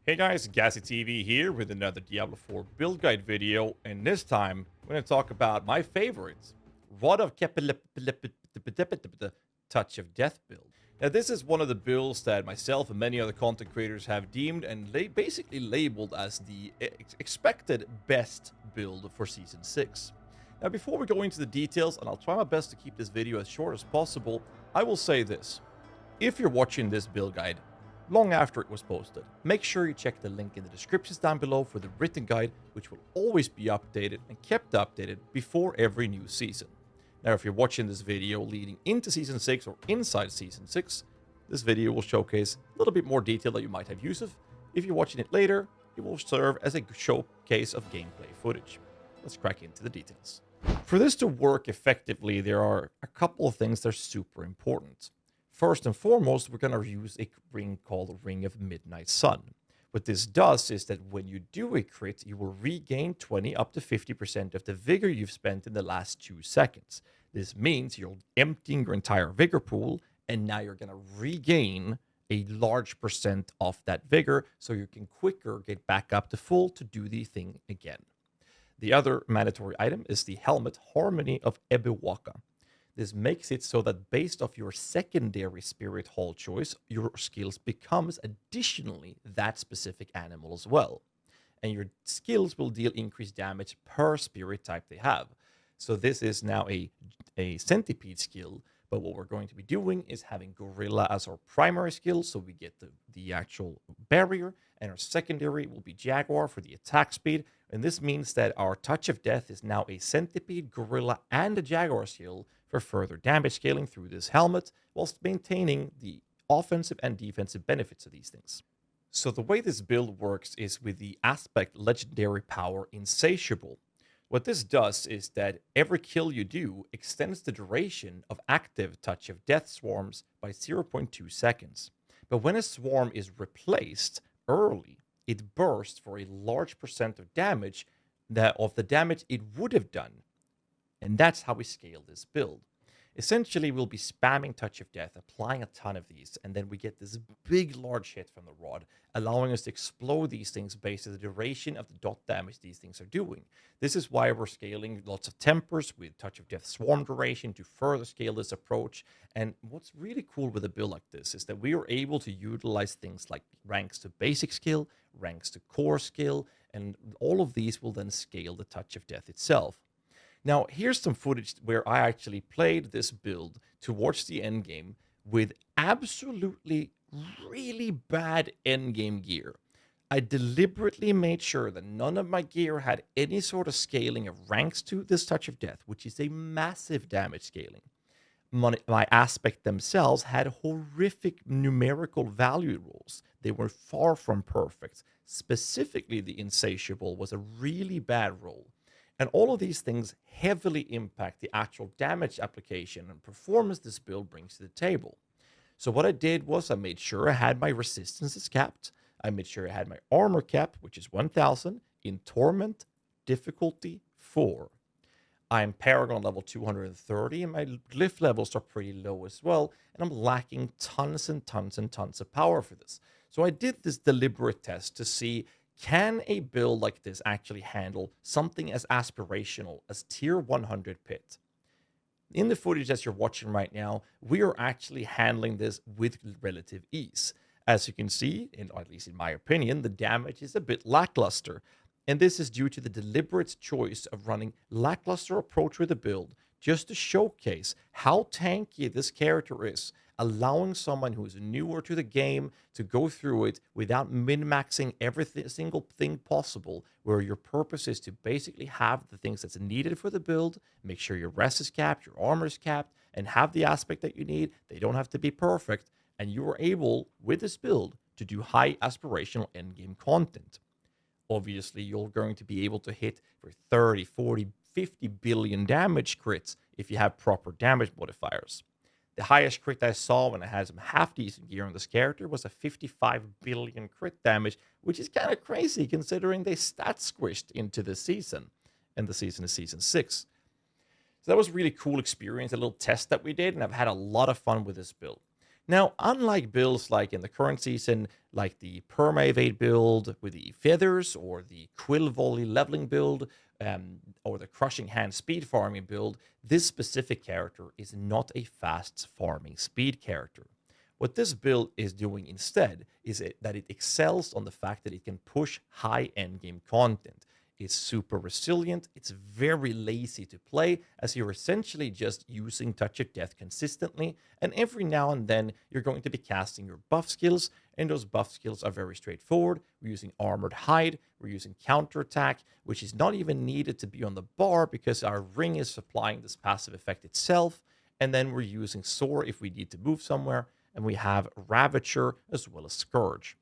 Hey guys, GHAZZY TV here with another Diablo 4 build guide video, and this time we're going to talk about my favorites, Rod of Touch of Death build. Now this is one of the builds that myself and many other content creators have deemed and basically labeled as the expected best build for Season 6. Now before we go into the details, and I'll try my best to keep this video as short as possible, I will say this. If you're watching this build guide long after it was posted, make sure you check the link in the descriptions down below for the written guide, which will always be updated and kept updated before every new season. Now, if you're watching this video leading into Season 6 or inside Season 6, this video will showcase a little bit more detail that you might have use of. If you're watching it later, it will serve as a showcase of gameplay footage. Let's crack into the details. For this to work effectively, there are a couple of things that are super important. First and foremost, we're going to use a ring called the Ring of Midnight Sun. What this does is that when you do a crit, you will regain 20 up to 50% of the vigor you've spent in the last 2 seconds. This means you're emptying your entire vigor pool, and now you're going to regain a large percent of that vigor, so you can quicker get back up to full to do the thing again. The other mandatory item is the Helmet Harmony of Ebiwaka. This makes it so that based off your secondary spirit hall choice, your skills becomes additionally that specific animal as well. And your skills will deal increased damage per spirit type they have. So this is now a centipede skill, but what we're going to be doing is having gorilla as our primary skill, so we get the actual barrier, and our secondary will be jaguar for the attack speed. And this means that our touch of death is now a centipede, gorilla, and a jaguar skill for further damage scaling through this helmet, whilst maintaining the offensive and defensive benefits of these things. So the way this build works is with the aspect legendary power Insatiable. What this does is that every kill you do extends the duration of active touch of death swarms by 0.2 seconds. But when a swarm is replaced early, it bursts for a large percent of damage of the damage it would have done. And that's how we scale this build. Essentially, we'll be spamming Touch of Death, applying a ton of these, and then we get this big, large hit from the rod, allowing us to explode these things based on the duration of the dot damage these things are doing. This is why we're scaling lots of tempers with Touch of Death swarm duration to further scale this approach. And what's really cool with a build like this is that we are able to utilize things like ranks to basic skill, ranks to core skill, and all of these will then scale the Touch of Death itself. Now, here's some footage where I actually played this build towards the end game with absolutely really bad endgame gear. I deliberately made sure that none of my gear had any sort of scaling of ranks to this Touch of Death, which is a massive damage scaling. My aspect themselves had horrific numerical value rules. They were far from perfect. Specifically, the Insatiable was a really bad roll. And all of these things heavily impact the actual damage application and performance this build brings to the table. So what I did was I made sure I had my resistances capped. I made sure I had my armor cap, which is 1000, in Torment, difficulty 4. I'm Paragon level 230, and my glyph levels are pretty low as well, and I'm lacking tons and tons and tons of power for this. So I did this deliberate test to see, can a build like this actually handle something as aspirational as tier 100 pit? In the footage that you're watching right now, we are actually handling this with relative ease. As you can see, at least in my opinion, the damage is a bit lackluster. And this is due to the deliberate choice of running lackluster approach with the build just to showcase how tanky this character is, allowing someone who is newer to the game to go through it without min-maxing every single thing possible, where your purpose is to basically have the things that's needed for the build, make sure your res is capped, your armor is capped, and have the aspect that you need. They don't have to be perfect, and you are able, with this build, to do high aspirational endgame content. Obviously, you're going to be able to hit for 30, 40, 50 billion damage crits if you have proper damage modifiers. The highest crit I saw when I had some half-decent gear on this character was a 55 billion crit damage, which is kind of crazy considering they stat squished into the season. And the season is Season 6. So that was a really cool experience, a little test that we did, and I've had a lot of fun with this build. Now, unlike builds like in the current season, like the Perma Evade build with the Feathers, or the Quill Volley leveling build, or the Crushing Hand speed farming build, this specific character is not a fast farming speed character. What this build is doing instead is that it excels on the fact that it can push high endgame content. It's super resilient, it's very lazy to play, as you're essentially just using Touch of Death consistently, and every now and then you're going to be casting your buff skills, and those buff skills are very straightforward. We're using Armored Hide, we're using Counterattack, which is not even needed to be on the bar because our ring is supplying this passive effect itself, and then we're using Soar if we need to move somewhere, and we have Ravager as well as Scourge.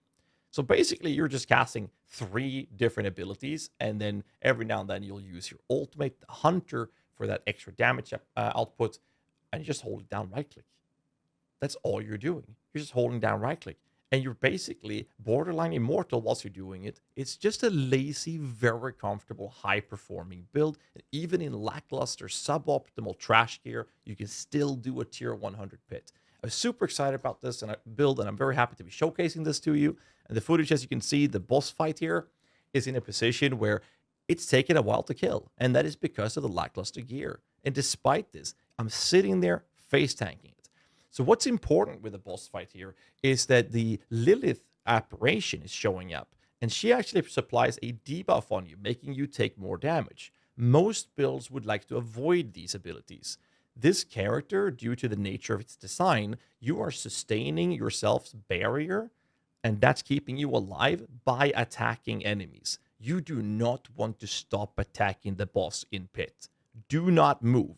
So basically, you're just casting 3 different abilities, and then every now and then you'll use your ultimate, the Hunter, for that extra damage output, and you just hold it down right click. That's all you're doing. You're just holding down right click, and you're basically borderline immortal whilst you're doing it. It's just a lazy, very comfortable, high performing build. And even in lackluster, suboptimal trash gear, you can still do a tier 100 pit. I was super excited about this build, and I'm very happy to be showcasing this to you. And the footage, as you can see, the boss fight here is in a position where it's taken a while to kill, and that is because of the lackluster gear. And despite this, I'm sitting there face tanking it. So what's important with the boss fight here is that the Lilith apparition is showing up, and she actually supplies a debuff on you, making you take more damage. Most builds would like to avoid these abilities. This character, due to the nature of its design, you are sustaining yourself's barrier, and that's keeping you alive by attacking enemies. You do not want to stop attacking the boss in pit. Do not move.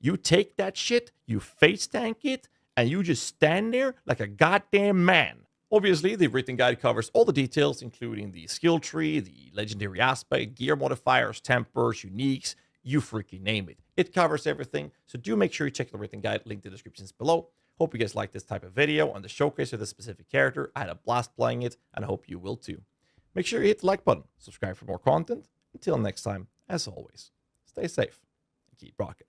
You take that shit, you face tank it, and you just stand there like a goddamn man. Obviously, the written guide covers all the details, including the skill tree, the legendary aspect, gear modifiers, tempers, uniques, you freaking name it. It covers everything, so do make sure you check the written guide, link in the descriptions below. Hope you guys like this type of video on the showcase of this specific character. I had a blast playing it, and I hope you will too. Make sure you hit the like button, subscribe for more content. Until next time, as always, stay safe and keep rocking.